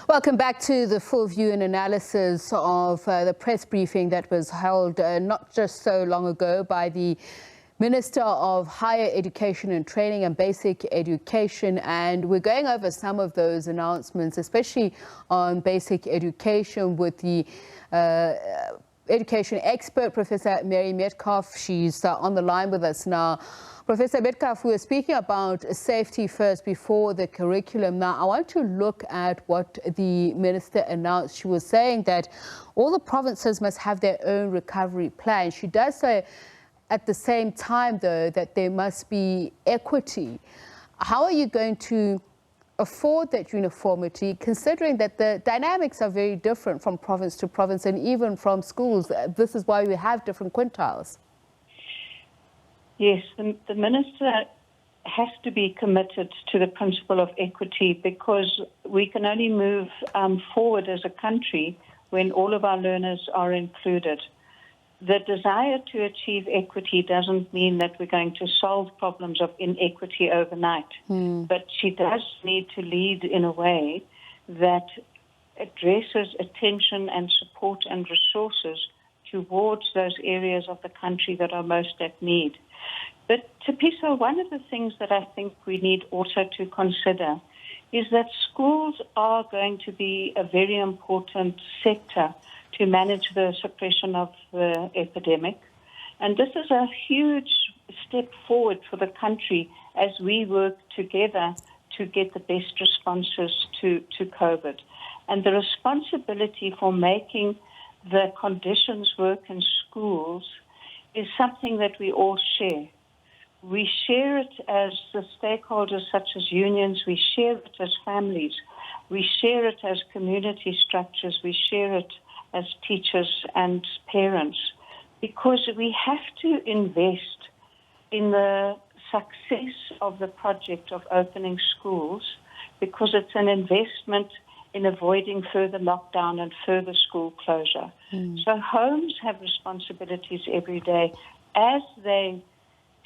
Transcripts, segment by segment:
Welcome back to the full view and analysis of the press briefing that was held not just so long ago by the Minister of Higher Education and Training and Basic Education, and we're going over some of those announcements, especially on basic education with the education expert, Professor Mary Metcalfe. She's on the line with us now. Professor Metcalfe, we were speaking about safety first before the curriculum. Now, I want to look at what the minister announced. She was saying that all the provinces must have their own recovery plan. She does say at the same time, though, that there must be equity. How are you going to afford that uniformity, considering that the dynamics are very different from province to province and even from schools? This is why we have different quintiles. Yes, the minister has to be committed to the principle of equity, because we can only move forward as a country when all of our learners are included. The desire to achieve equity doesn't mean that we're going to solve problems of inequity overnight, but she does need to lead in a way that addresses attention and support and resources towards those areas of the country that are most at need. But Tapiso, one of the things that I think we need also to consider is that schools are going to be a very important sector to manage the suppression of the epidemic. And this is a huge step forward for the country as we work together to get the best responses to COVID. And the responsibility for making the conditions work in schools is something that we all share. We share it as the stakeholders such as unions, we share it as families, we share it as community structures, we share it as teachers and parents, because we have to invest in the success of the project of opening schools, because it's an investment in avoiding further lockdown and further school closure. So homes have responsibilities every day as they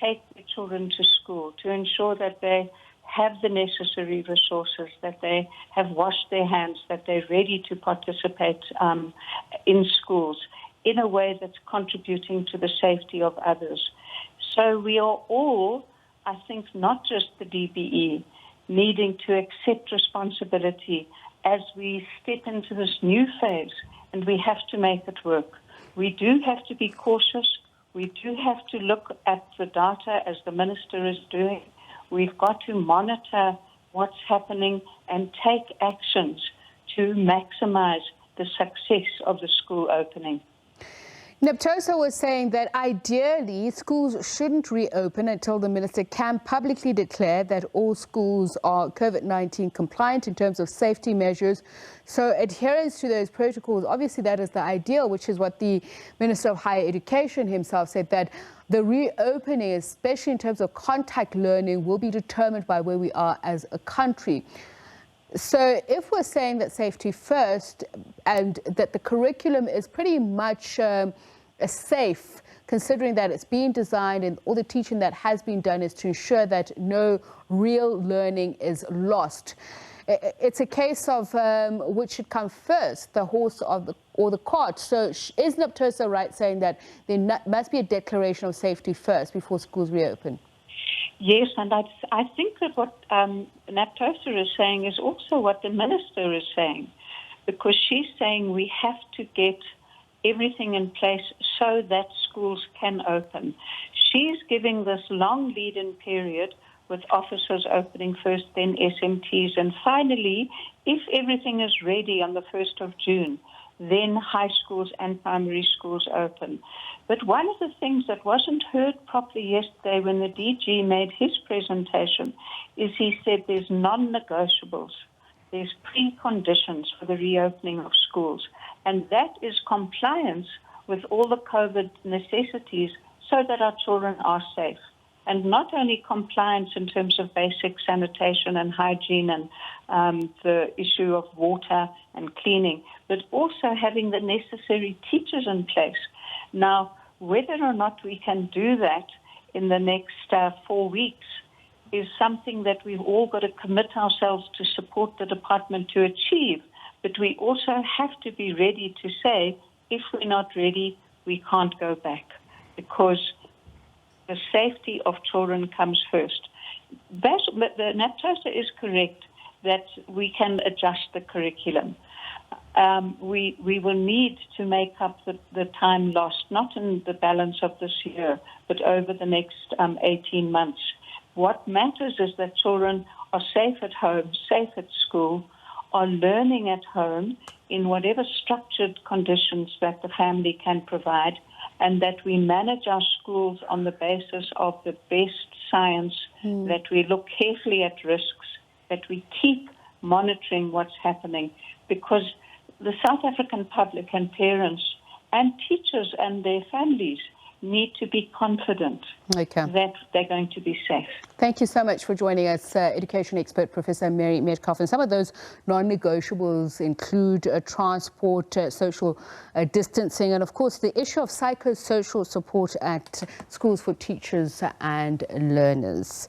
take their children to school to ensure that they have the necessary resources, that they have washed their hands, that they're ready to participate in schools in a way that's contributing to the safety of others. So we are all, I think, not just the DBE, needing to accept responsibility as we step into this new phase, and we have to make it work. We do have to be cautious. We do have to look at the data as the minister is doing. We've got to monitor what's happening and take actions to maximize the success of the school opening. Neptosa was saying that ideally schools shouldn't reopen until the minister can publicly declare that all schools are COVID-19 compliant in terms of safety measures. So adherence to those protocols, obviously that is the ideal, which is what the Minister of Higher Education himself said, that the reopening, especially in terms of contact learning, will be determined by where we are as a country. So if we're saying that safety first and that the curriculum is pretty much safe, considering that it's being designed and all the teaching that has been done is to ensure that no real learning is lost, it's a case of which should come first, the horse or the cart. So is Neptosa right saying that there must be a declaration of safety first before schools reopen? Yes, and I think that what Neptosa is saying is also what the minister is saying, because she's saying we have to get everything in place so that schools can open. She's giving this long lead-in period with offices opening first, then SMTs, and finally, if everything is ready on the 1st of June, then high schools and primary schools open. But one of the things that wasn't heard properly yesterday when the DG made his presentation is he said there's non-negotiables, there's preconditions for the reopening of schools, and that is compliance with all the COVID necessities so that our children are safe. And not only compliance in terms of basic sanitation and hygiene and the issue of water and cleaning, but also having the necessary teachers in place. Now, whether or not we can do that in the next 4 weeks is something that we've all got to commit ourselves to support the department to achieve. But we also have to be ready to say, if we're not ready, we can't go back, because the safety of children comes first. But the NAPTOSA is correct that we can adjust the curriculum. We will need to make up the time lost, not in the balance of this year, but over the next 18 months. What matters is that children are safe at home, safe at school, are learning at home in whatever structured conditions that the family can provide, and that we manage our schools on the basis of the best science, that we look carefully at risks, that we keep monitoring what's happening, because the South African public and parents and teachers and their families need to be confident that they're going to be safe. Thank you so much for joining us, education expert Professor Mary Metcalfe. And some of those non-negotiables include transport, social distancing, and of course the issue of psychosocial support at schools for teachers and learners.